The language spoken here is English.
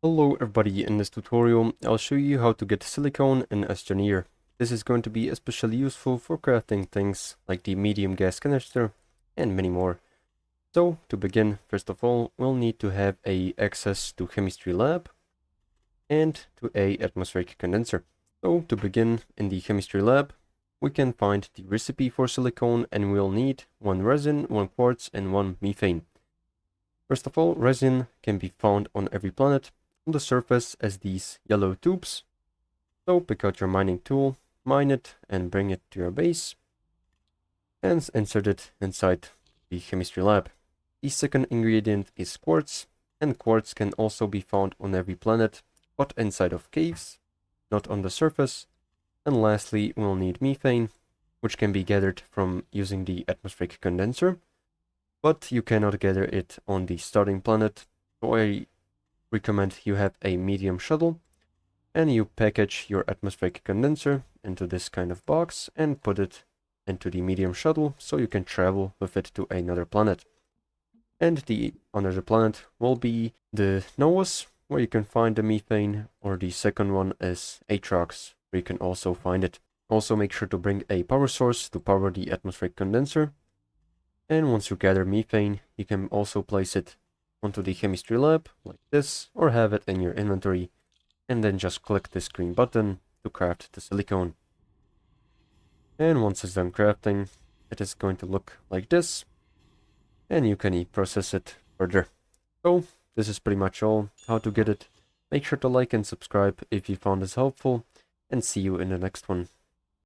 Hello everybody, in this tutorial I'll show you how to get silicone in Astroneer. This is going to be especially useful for crafting things like the medium gas canister and many more. So to begin, first of all, we'll need to have access to chemistry lab and to a atmospheric condenser. So to begin, in the chemistry lab we can find the recipe for silicone and we'll need 1 resin, 1 quartz and 1 methane. First of all, resin can be found on every planet on the surface as these yellow tubes. So pick out your mining tool, mine it and bring it to your base and insert it inside the chemistry lab. The second ingredient is quartz, and quartz can also be found on every planet but inside of caves, not on the surface. And lastly, we'll need methane, which can be gathered from using the atmospheric condenser, but you cannot gather it on the starting planet, so I recommend you have a medium shuttle and you package your atmospheric condenser into this kind of box and put it into the medium shuttle so you can travel with it to another planet. And the another planet will be the Novus, where you can find the methane, or the second one is Atrox, where you can also find it. Also make sure to bring a power source to power the atmospheric condenser. And once you gather methane, you can also place it onto the chemistry lab like this, or have it in your inventory, and then just click this green button to craft the silicone. And once it's done crafting, it is going to look like this, and you can process it further. So this is pretty much all how to get it. Make sure to like and subscribe if you found this helpful, and see you in the next one.